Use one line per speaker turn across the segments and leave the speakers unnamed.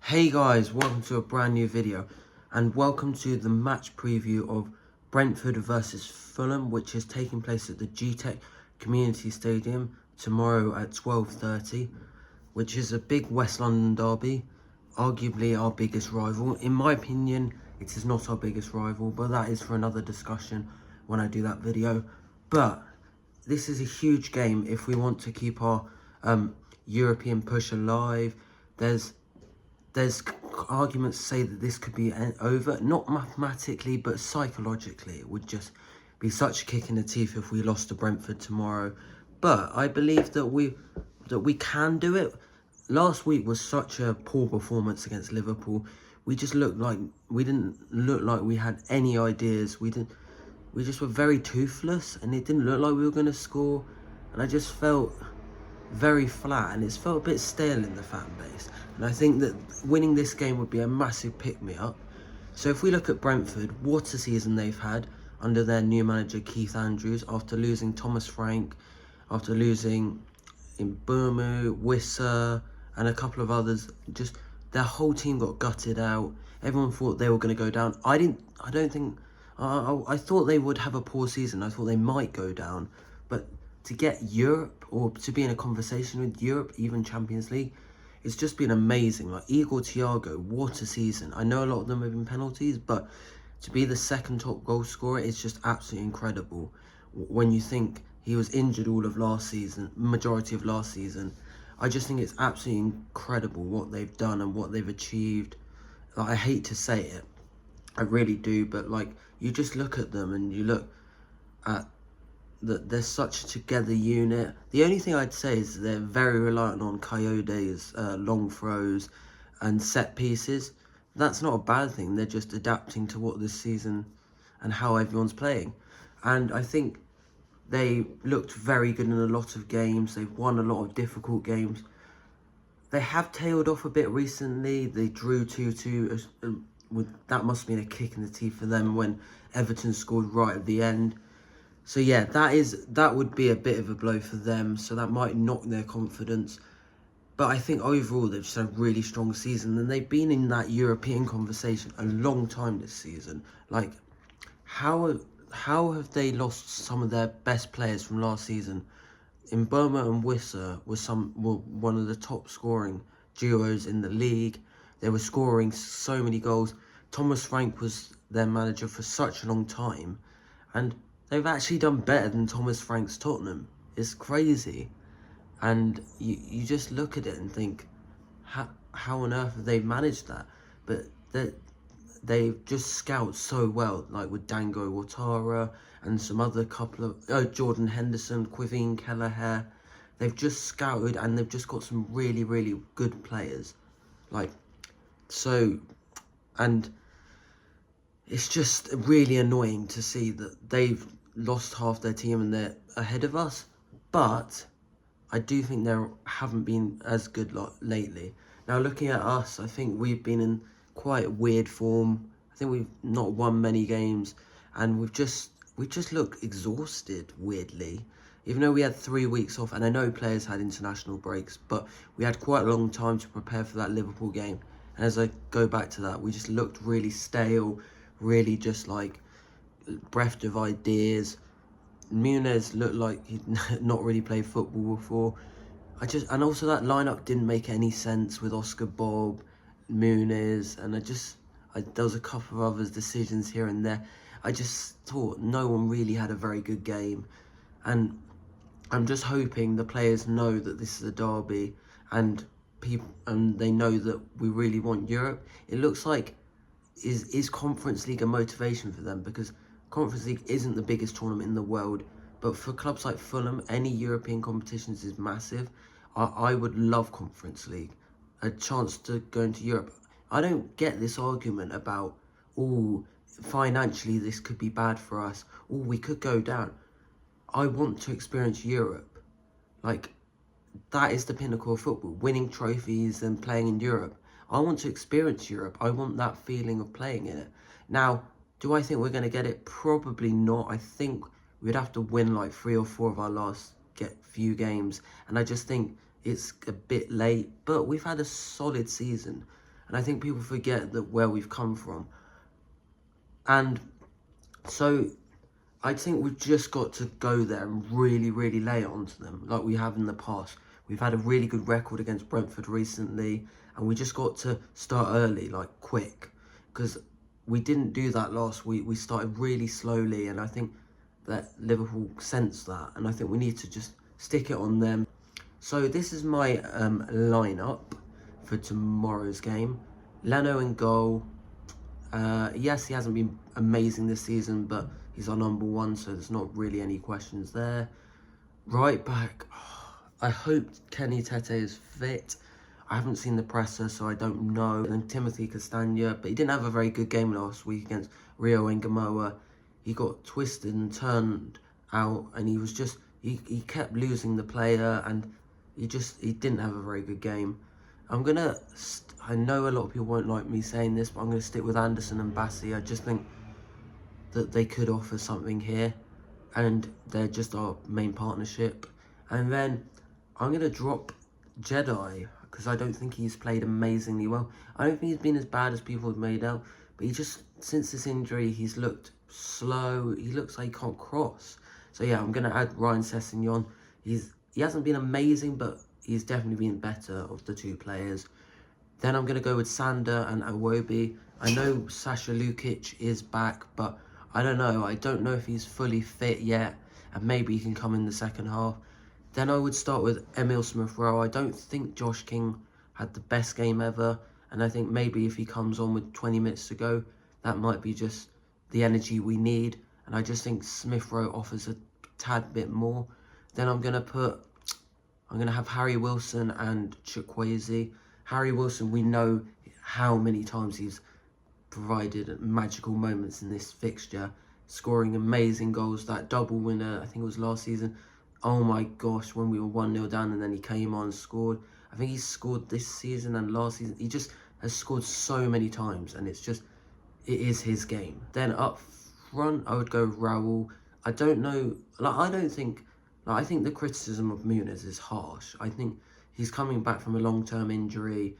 Hey guys, welcome to a brand new video and welcome to the match preview of Brentford versus Fulham, which is taking place at the G-Tech Community Stadium tomorrow at 12:30, which is a big West London derby, arguably our biggest rival. In my opinion, it is not our biggest rival, but that is for another discussion when I do that video. But this is a huge game if we want to keep our European push alive. There's arguments to say that this could be over, not mathematically, but psychologically. It would just be such a kick in the teeth if we lost to Brentford tomorrow. But I believe that we can do it. Last week was such a poor performance against Liverpool. We just didn't look like we had any ideas. We just were very toothless, and it didn't look like we were going to score. And I just felt very flat, and it's felt a bit stale in the fan base. And I think that winning this game would be a massive pick-me-up. So if we look at Brentford, what a season they've had under their new manager Keith Andrews, after losing Thomas Frank, after losing Mbeumo, Wissa and a couple of others. Just their whole team got gutted out. Everyone thought they were going to go down. I thought they would have a poor season. I thought they might go down, but to get Europe, or to be in a conversation with Europe, even Champions League, it's just been amazing. Like Igor Thiago, what a season. I know a lot of them have been penalties, but to be the second top goal scorer is just absolutely incredible. When you think he was injured all of last season, majority of last season, I just think it's absolutely incredible what they've done and what they've achieved. Like, I hate to say it, I really do, but like, you just look at them and you look at that they're such a together unit. The only thing I'd say is they're very reliant on Coyote's long throws and set pieces. That's not a bad thing. They're just adapting to what this season and how everyone's playing. And I think they looked very good in a lot of games. They've won a lot of difficult games. They have tailed off a bit recently. They drew 2-2. That must have been a kick in the teeth for them when Everton scored right at the end. So yeah, that would be a bit of a blow for them. So that might knock their confidence. But I think overall they've just had a really strong season, and they've been in that European conversation a long time this season. Like, how have they lost some of their best players from last season? Mbeumo and Wissa were one of the top scoring duos in the league. They were scoring so many goals. Thomas Frank was their manager for such a long time, and they've actually done better than Thomas Frank's Tottenham. It's crazy. And you just look at it and think, how on earth have they managed that? But they've just scouted so well, like with Dango Ouattara and some other couple of Jordan Henderson, Quivine Kelleher. They've just scouted, and they've just got some really, really good players. Like, so, and it's just really annoying to see that they've lost half their team and they're ahead of us. But I do think they haven't been as good lately. Now, looking at us, I think we've been in quite weird form. I think we've not won many games, and we just look exhausted, weirdly. Even though we had 3 weeks off, and I know players had international breaks, but we had quite a long time to prepare for that Liverpool game. And as I go back to that, we just looked really stale, really just like bereft of ideas. Muniz looked like he'd not really played football before. And also that lineup didn't make any sense with Oscar Bob, Muniz, and there was a couple of others decisions here and there. I just thought no one really had a very good game, and I'm just hoping the players know that this is a derby, and they know that we really want Europe. It looks like is Conference League a motivation for them, because Conference League isn't the biggest tournament in the world, but for clubs like Fulham, any European competitions is massive. I would love Conference League, a chance to go into Europe. I don't get this argument about, financially this could be bad for us, we could go down. I want to experience Europe. Like, that is the pinnacle of football, winning trophies and playing in Europe. I want to experience Europe. I want that feeling of playing in it. Now, do I think we're going to get it? Probably not. I think we'd have to win like 3 or 4 of our last few games, and I just think it's a bit late. But we've had a solid season, And I think people forget that where we've come from. And so I think we've just got to go there and really, really lay it onto them like we have in the past. We've had a really good record against Brentford recently, and we just got to start early, like quick, because we didn't do that last week. We started really slowly, and I think that Liverpool sensed that, and I think we need to just stick it on them. So this is my lineup for tomorrow's game. Leno in goal. Yes, he hasn't been amazing this season, but he's our number one, so there's not really any questions there. Right back, I hope Kenny Tete is fit. I haven't seen the presser, so I don't know. And then Timothy Castagna, but he didn't have a very good game last week against Rio Ngamoa. He got twisted and turned out, and he was just, he kept losing the player, and he didn't have a very good game. I know a lot of people won't like me saying this, but I'm going to stick with Anderson and Bassi. I just think that they could offer something here, and they're just our main partnership. And then I'm going to drop Jedi, because I don't think he's played amazingly well. I don't think he's been as bad as people have made out, but he just, since this injury, he's looked slow. He looks like he can't cross. So yeah, I'm going to add Ryan Sessegnon. He hasn't been amazing, but he's definitely been better of the two players. Then I'm going to go with Sander and Iwobi. I know Sasha Lukic is back, but I don't know. I don't know if he's fully fit yet, and maybe he can come in the second half. Then I would start with Emil Smith-Rowe. I don't think Josh King had the best game ever, and I think maybe if he comes on with 20 minutes to go, that might be just the energy we need, and I just think Smith-Rowe offers a tad bit more. Then I'm going to have Harry Wilson and Chukwueze. Harry Wilson, we know how many times he's provided magical moments in this fixture, scoring amazing goals. That double winner, I think it was last season. Oh my gosh, when we were 1-0 down and then he came on and scored. I think he's scored this season and last season. He just has scored so many times, and it is his game. Then up front, I would go Raul. I don't know, I think the criticism of Muniz is harsh. I think he's coming back from a long-term injury.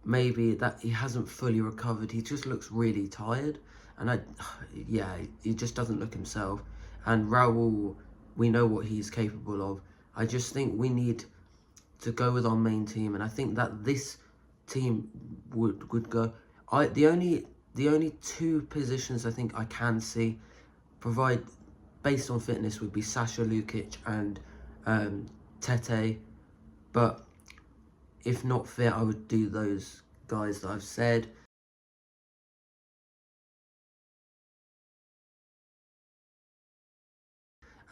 Maybe that he hasn't fully recovered. He just looks really tired. And he just doesn't look himself. And Raul, we know what he's capable of. I just think we need to go with our main team. And I think that this team would go. The only two positions I think I can see provide based on fitness would be Sasha Lukic and Tete, but if not fit, I would do those guys that I've said.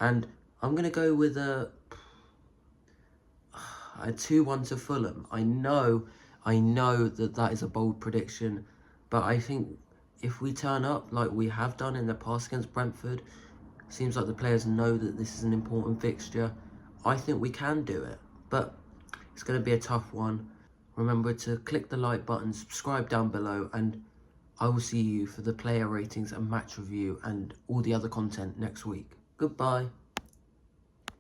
And I'm going to go with a 2-1 to Fulham. I know that is a bold prediction, but I think if we turn up like we have done in the past against Brentford, seems like the players know that this is an important fixture, I think we can do it. But it's going to be a tough one. Remember to click the like button, subscribe down below, and I will see you for the player ratings and match review and all the other content next week. Goodbye.